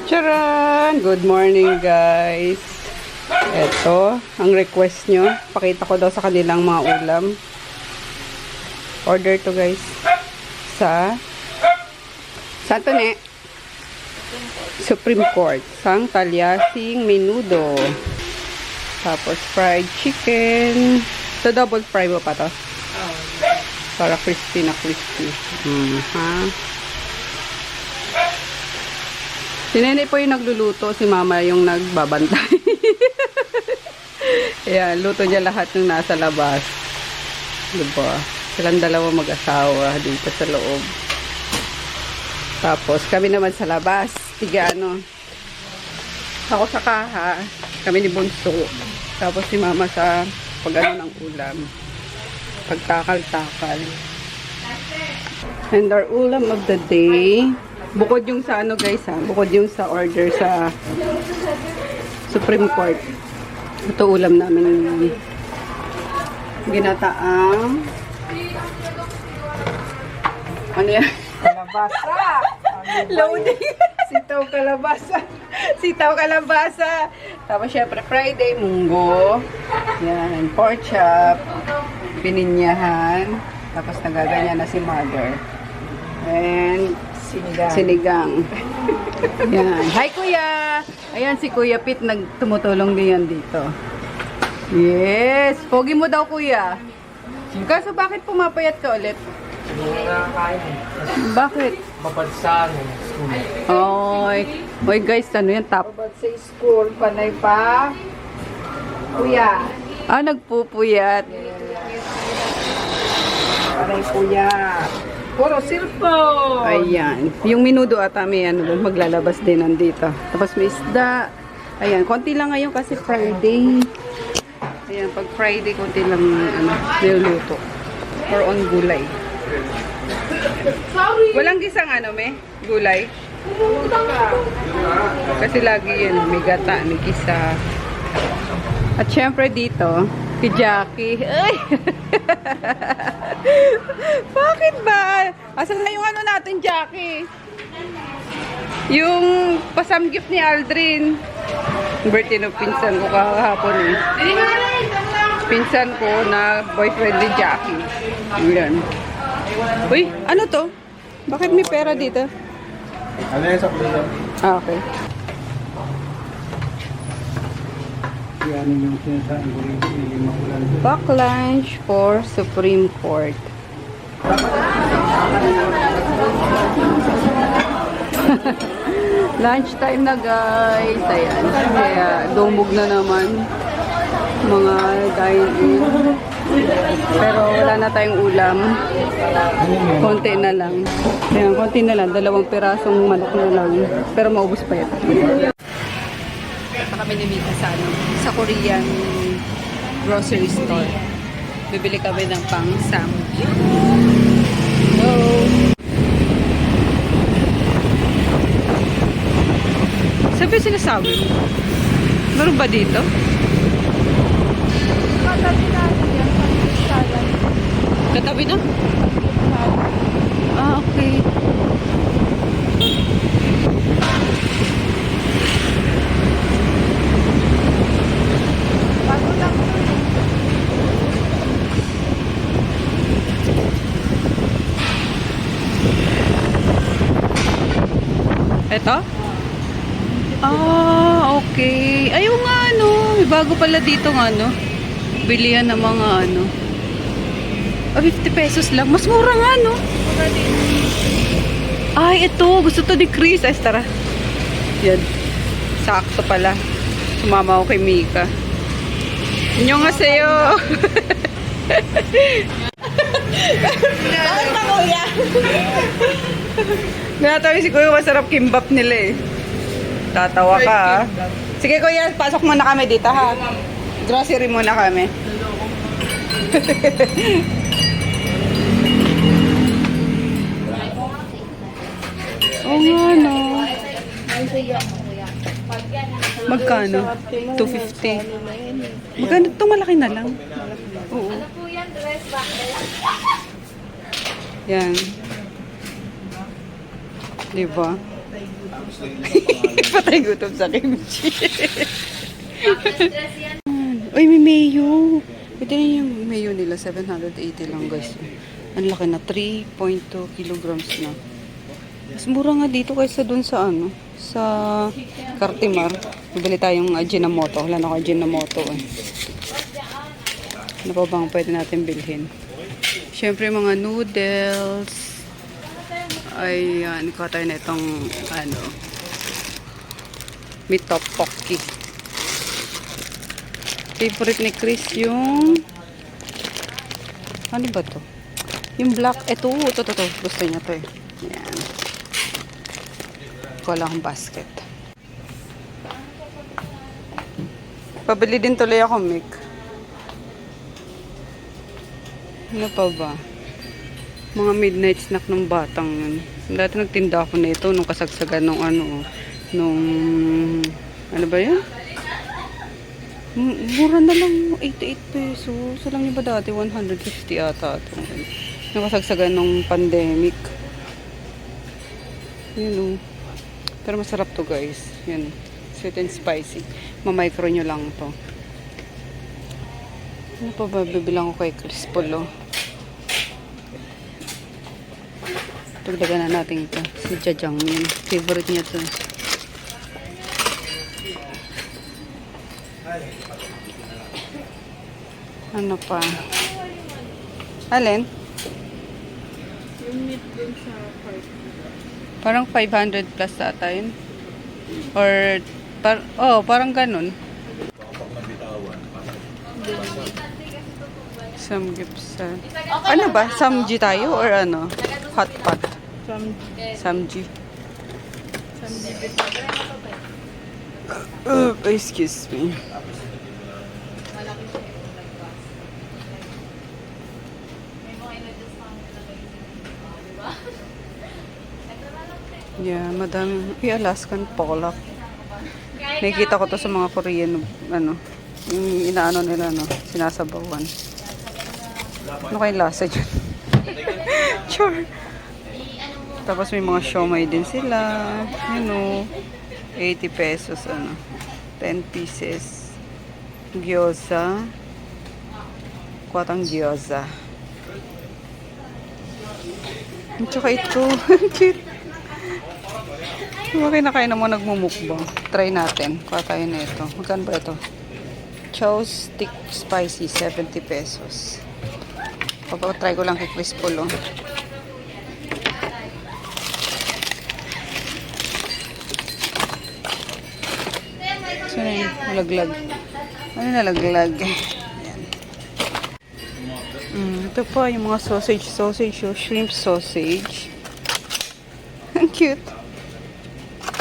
Charan! Good morning, guys. Ito, ang request nyo. Pakita ko daw sa kanilang mga ulam. Order to, guys. Saan to, ne? Supreme Court. Sang talyasing menudo. Tapos fried chicken. So, double fry mo pa to? Para crispy na crispy. Ha? Si Nene po yung nagluluto, si Mama yung nagbabantay. Ayan, luto niya lahat ng nasa labas. Diba? Silang dalawa mag-asawa dito sa loob. Tapos, kami naman sa labas. Tiga ano. Ako sa kaha. Kami ni Bunso. Tapos si Mama sa pag-ano ng ulam. Pagtakal-takal. And our ulam of the day, bukod yung sa ano guys ha, bukod yung sa order sa Supreme Court. Ito ulam namin ginataang ano yan? Kalabasa. Loading. Sitaw kalabasa. Sitaw kalabasa. Tapos syempre Friday, munggo. Yan, pork chop. Pininyahan. Tapos nagaganyan na si Mother. And sinigang. Yan. Hi, Kuya! Ayan, si Kuya Pete tumutulong din yan dito. Yes! Pogi mo daw, Kuya. Kaso bakit pumapayat ka ulit? Bakit? Babad sa school. Oy guys, ano yan? Babad sa school, panay pa. Kuya. Nagpupuyat. Panay kuya. Puro cellphone. Ayan. Yung minudo ata may maglalabas din nandito. Tapos may isda. Ayan, konti lang ngayon kasi Friday. Ayan, pag Friday, konti lang niluluto. Or on gulay. Walang gisang gulay. Kasi lagi yun, may gata, may gisa. At syempre dito, si Jackie. Ay! Bakit ba? Asan na yung natin, Jackie? Yung pasamgift ni Aldrin. Birthday ng pinsan ko kahapon eh. Pinsan ko na boyfriend ni Jackie. Ayan. Uy, ano to? Bakit may pera dito? Ano yan sa kulo? Okay. Yan yung sinasabi ko rin. Pack lunch for Supreme Court. Lunch time na guys. Ayan. Kaya dumog na naman mga dine-in. Pero wala na tayong ulam. Konti na lang. Ayan, konti na lang. 2 pirasong manok na lang. Pero maubos pa yan. Kami ni Mika sa Korean grocery store. Bibili kami ng pang sandwich. Hello! Sabi sinasabi mo? Meron ba dito? Katabi na? Okay. Ito? Okay. Ayun nga, may bago pala dito ng bilihan ng mga 50 pesos lang. Mas mura nga, Ay, ito. Gusto to ni Chris. Ay, tara. Yan. Sakto pala. Sumama ako kay Mika. Annyeonghaseyo. Bakit na kuya? Natawa si Kuya, masarap kimbap nila eh. Tatawa ka ha. Sige Kuya, pasok muna kami dito ha. Grocery muna kami. Oo nga no. Magkano? 250. Magkano itong malaki na lang? Oo. Yan. Diba? Patay gutom sa kimchi. Uy, may mayo. Ito na yung mayo nila. 780 lang, guys. Ang laki na. 3.2 kilograms na. Mas mura nga dito kaysa dun sa ano. Sa Cartimar. Bibili tayong Ajinomoto. Wala na ako Ajinomoto eh. Ano pa bang pwede natin bilhin? Siyempre mga noodles. Ayan, kuha tayo na itong ano, meat tteokbokki. Favorite ni Chris yung ano ba to? Yung black, ito. Gusto niya to eh. Ayan. Kuha lang akong basket. Pabili din tuloy ako, Mick. Ano pa ba? Mga midnight snack ng batang yun. Dati nagtinda ako nito nung kasagsagan nung ano, nung, ano ba yun? Mura na lang, 88 pesos. Alam niyo ba dati, 150 ata. Nung kasagsagan nung pandemic. Yun o. Pero masarap to guys. Yan. Sweet and spicy. Mamicro nyo lang to. Ano pa ba bibilang ko kay Chris Polo? Pagdagan na natin ito. Si Jajang yun. Favorite niya to. Ano pa? Alin? Yung meat dun sa park. Parang 500 plus ata yun. Or, parang ganun. Samgyeopsal. Ano ba? Samji tayo or ano? Hot pot? Samji. Excuse me. Yeah, madami. Alaskan pollock. Nakikita ko to sa mga Korean, ano, yung inaano nila, no, sinasabawan. Ano kayong lasa dyan? Sure. Tapos may mga siomay din sila. You know, 80 pesos, ano, 10 pieces. Gyoza. Kuwatang gyoza. At saka ito, cute. Okay na kayo naman nagmumukbang. Try natin. Kuha tayo na ito. Magkano ba ito? Chow stick spicy, 70 pesos. Papatry ko lang kay Chris Polo. So, nalaglag. Ano nalaglag? Ayan. Ito pa yung mga sausage, shrimp sausage. Ang cute.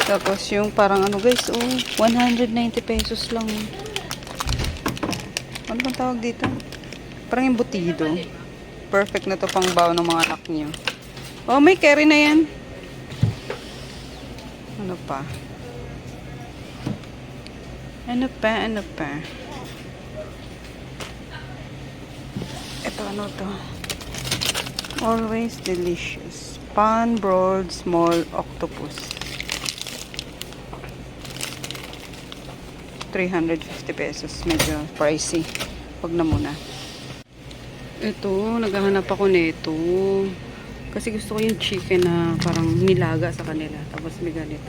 Tapos yung parang ano guys, 190 pesos lang. Ano bang tawag dito? Parang embutido. Perfect na to pang baon ng mga anak niyo. Oh, may curry na yan. Ano pa? Ano pa? Ito ano to? Always delicious. Pan-broiled small octopus. 350 pesos. Medyo pricey. Huwag na muna. Ito, naghahanap ako nito. Kasi gusto ko yung chicken na parang nilaga sa kanila. Tapos may ganito.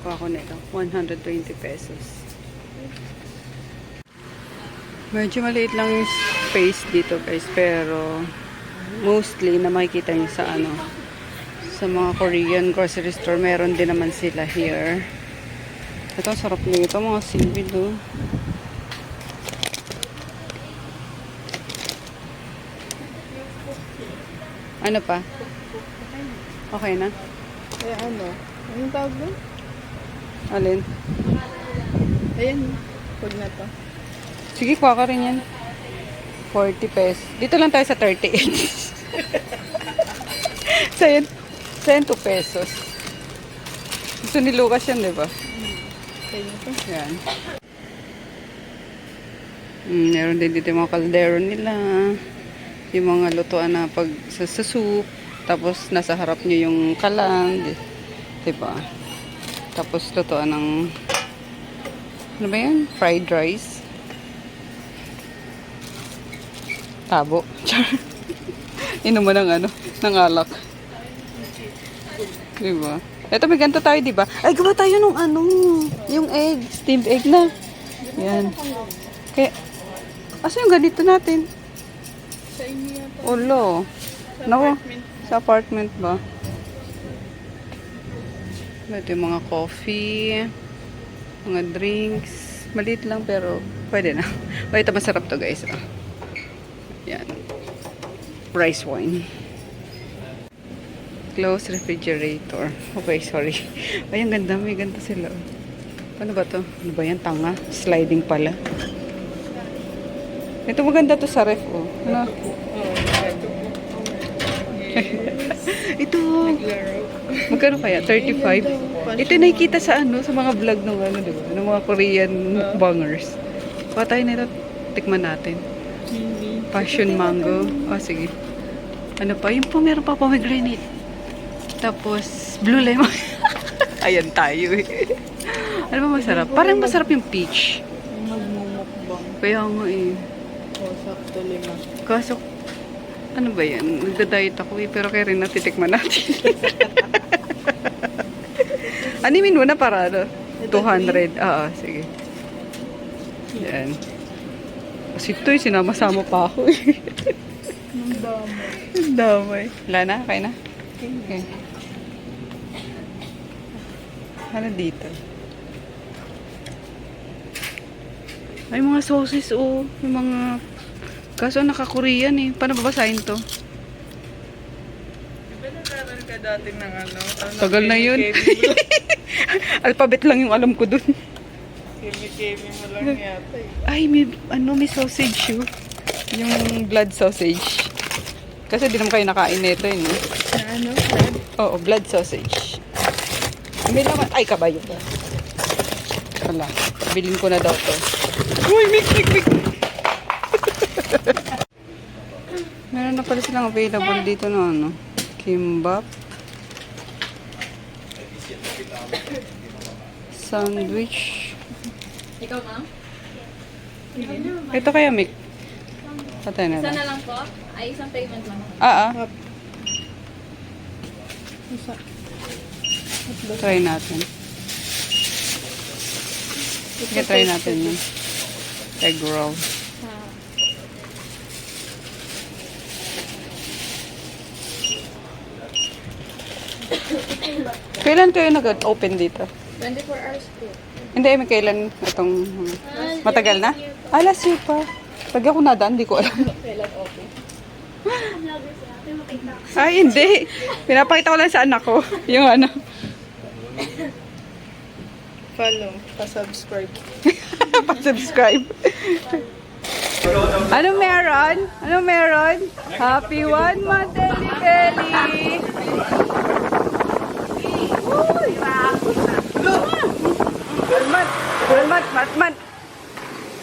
Kuha ko nito. 120 pesos. Medyo maliit lang yung space dito guys. Pero mostly na makikita nyo sa ano, sa mga Korean grocery store. Meron din naman sila here. Ito, sarap nito. Mga seaweed, oh. Ano pa? Okay na? Eh ano? Anong tawag doon? Alin? Ayan. Huwag na to. Sige, kuha ka rin yan. 40 pesos. Dito lang tayo sa 38. Sayan 2 pesos. Gusto ni Lucas yan, di ba? Yan. Meron din dito yung mga kaldero nila. Yung mga lutuan na pag sa soup. Tapos nasa harap nyo yung kalan. Diba? Tapos lutuan ng ano ba yan? Fried rice. Tabo. Char. Inom mo ng ano? Ng alak. Diba? Ito may ganito tayo, diba? Ay, gawa tayo nung ano? Yung egg. Steamed egg na. Yan. Kaya, asa yung ganito natin? Sa inyo yata. Ulo. No, sa apartment ba? Ito yung mga coffee, mga drinks. Maliit lang pero pwede na. Wait, masarap to guys. Ah. Yan. Rice wine. Close refrigerator. Okay, sorry. Ay, ang ganda. May ganda sila. Ano ba to? Ano ba yan? Tanga. Sliding pala. Ito maganda to sa ref. Oh. Ano? Ito. Magkano kaya? 35? Ito nakikita sa ano, sa mga vlog ng ano, diba? Ng mga Korean bangers. Patay na ito. Tikman natin. Passion mango. Oh, sige. Ano pa? Yung po, meron pa pomegranate. Tapos, blue lemon. Ayan tayo eh. Ano ba masarap? Parang masarap yung peach. Magmumukbang. Kaya nga eh. O, sakto lima. Kaso, ano ba yan? Nagda-diet ako eh, pero kaya rin natitikman natin. Animin mo na para ano? 200. Oo, sige. Yan. Kasi ito eh, sinama-sama pa ako eh. Ang dami. Ang damay. Wala na? Kaya na? Okay. Ano dito? Ay, mga sauces oh. Yung mga... Kaso naka-Korean eh. Paano babasahin to? Diba nagkaroon ka dati ng ano? Tagal na yun. Alphabet lang yung alam ko dun. Kemi-kemi mo lang yata eh. Ay, may sausage yun. Yung blood sausage. Kasi di naman kayo nakain nito yun. Eh. Ano? Oo, blood sausage. May naman. Ay, kabayo ba? Wala. Bilhin ko na daw to. Uy, mik. Meron na pala silang available dito na ano. Kimbap. Sandwich. Ikaw, ma'am? Ito kaya, Mick. Patay na Isa lang. na lang po? Ay, isang payment lang. Try natin. Sige, try natin yun. Egg roll. Kailan kayo nag-open dito? 24 hours po. Hindi, may kailan itong... matagal na? Ah, last year pa. Pag ako nadaan, di ko alam. Kailan open? Ay, hindi. Pinapakita ko lang sa anak ko. Yung ano. Follow. Pa-subscribe. Pa-subscribe. Anong meron? Anong meron? Happy 1 month, Eli Belly! Matman.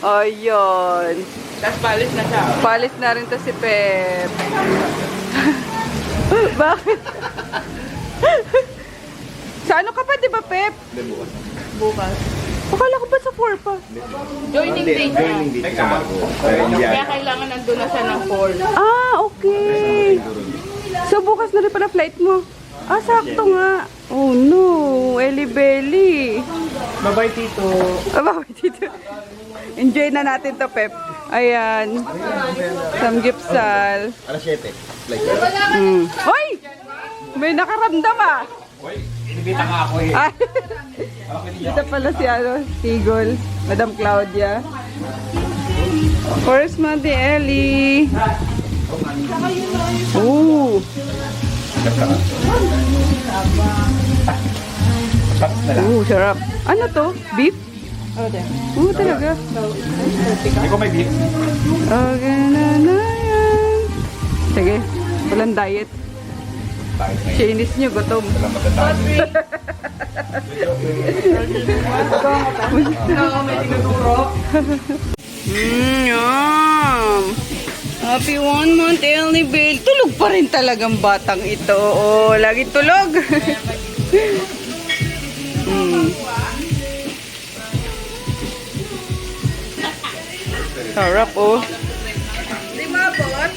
Ayun. Tapos palis na siya. Palis na rin to si Pep. Bakit? Sa ano ka pa, di ba, Pep? Bukas. Akala ko ba sa 4 pa? Joining date na. Joining date sa bago. Pero hindi Kaya kailangan nandun na siya ng 4. Ah, okay. So, bukas na rin pala flight mo. Ah, sakto nga. Oh, no. Eli Belly. Bye-bye, Tito. Aba, dito. Enjoy na natin to, Pep. Ayan. Samgipsal. Alas 7. Like, Hoy! May nakaramdam ah. Inibita nga ako eh. Ay. Dito pala si ano, Tigol. Madam Claudia. First Monday, Ellie. Ooh. Ooh, sarap. Ano to? Beef? Oo, talaga. Hindi ko may beef. Okay na yan. Sige, walang diet. Chinese nyo, gutom. Yum! Happy 1 month, Ellie Bell. Tulog pa rin talagang batang ito. Oo, lagi tulog. Sarap, oh. Di mabot?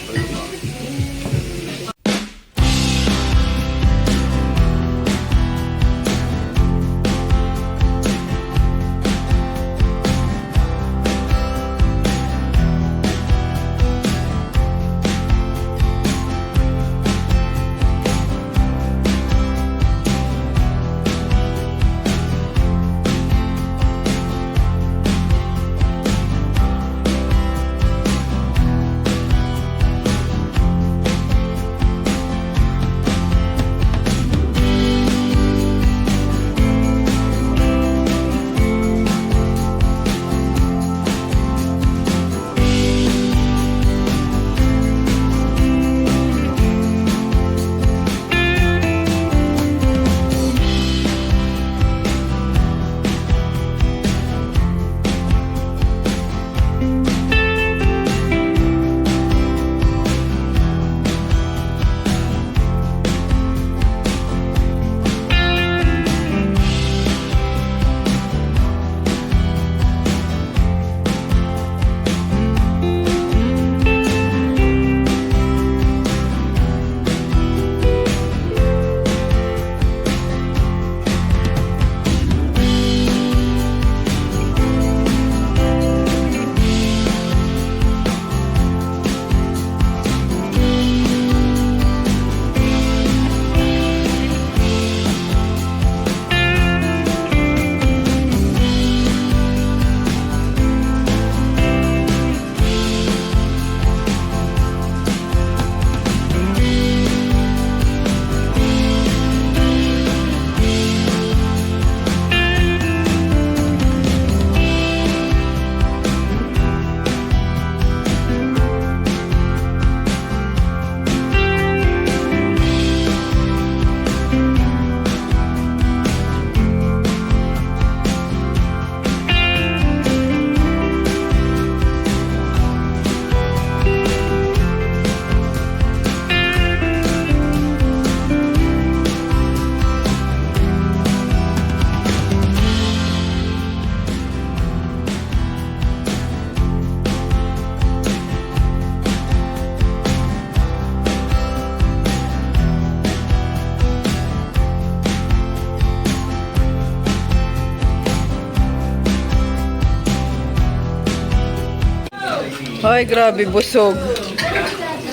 Ay, grabe, busog.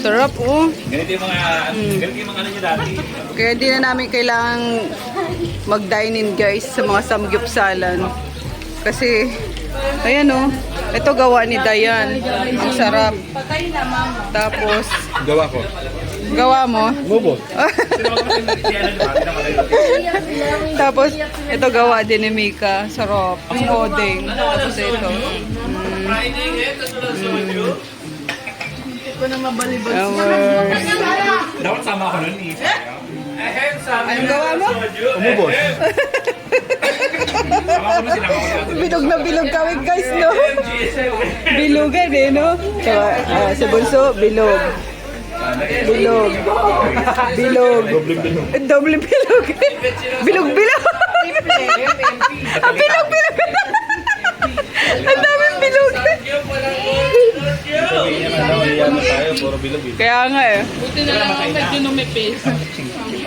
Sarap, oh. Ganito yung mga ano nyo dati. Kaya di na namin kailangang mag-dine-in, guys, sa mga samgyupsalan. Kasi, ayan, oh. Ito gawa ni Dayan. Ang sarap. Tapos, Gawa ko. gawa mo. Mubo. Tapos, ito gawa din ni Mika. Sarap. Ang hoding. Tapos ito. Dapat sama ako nun eh. Anong gawa mo? Umubos. Bilog na bilog kami, guys, no? Bilugan, eh, no? So, sa bulso, bilog. Bilog. Bilog. Doble bilog. Bilog-bilog. Ang bilog-bilog. Ang daming bilog. Kaya nga, eh. Buti na lang ako medyo numipis.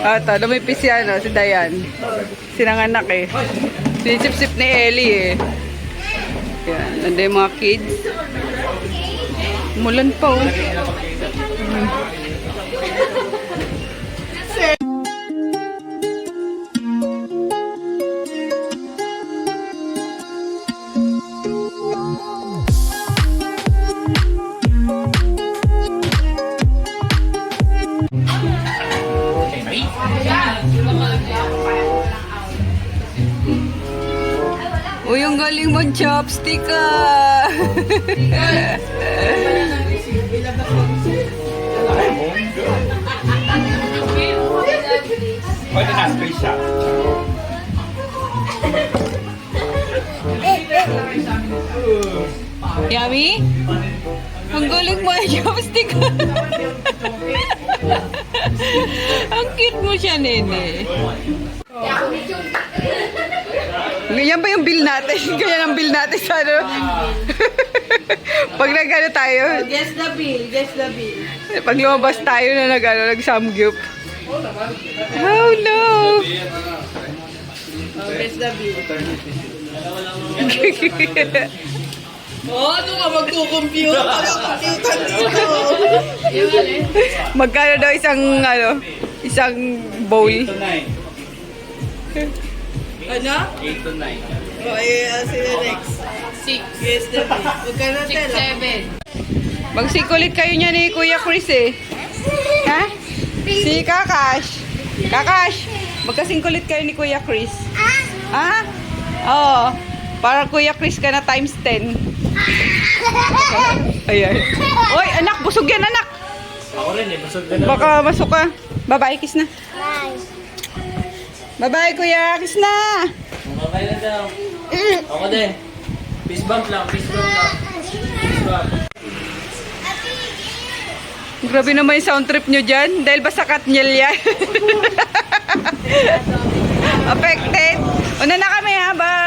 Ito, lumipis yan, no? Si Dayan. Sinanganak, eh. Sinisip-sip ni Ellie, eh. Yan, nandun yung mga kids. Mulan pa, oh. Uy, yung galing mag-chopstick, ah. Pwede na space siya. Yummy? Ang galing mo yung chopstick. Ang cute mo siya, nene. Ganyan ba yung bill natin? Ganyan ang bill natin sa ano? Pag nag-ano tayo, Guess the bill. Guess the bill. pag lumabas tayo na nag-samgyup. Oh no! Guess the bill. Ano ka magkukompute? Magkukomputan dito. Magkano daw isang bowl? Ano? 8 to 9. Oh, sige next. 6, Guess the bill. Huwag ka na 6, tela. 7. Magsikulit kayo niya ni Kuya Chris eh. Ha? Si Kakash. Kakash, magkasingkulit kayo ni Kuya Chris. Ah? Oo. Para Kuya Chris ka na times 10. Ayan. Oy, anak, busog yan, anak. Ako rin eh, busog ka na. Baka masok ka. Bye-bye, kiss na. Bye-bye, Kuya. Kiss na. Okay na daw. Ako din. Peace bump lang, peace bump lang. Peace bump. Grabe naman yung sound trip nyo dyan. Dahil ba sa Katniel yan? Affected. Una na kami ha. Bye.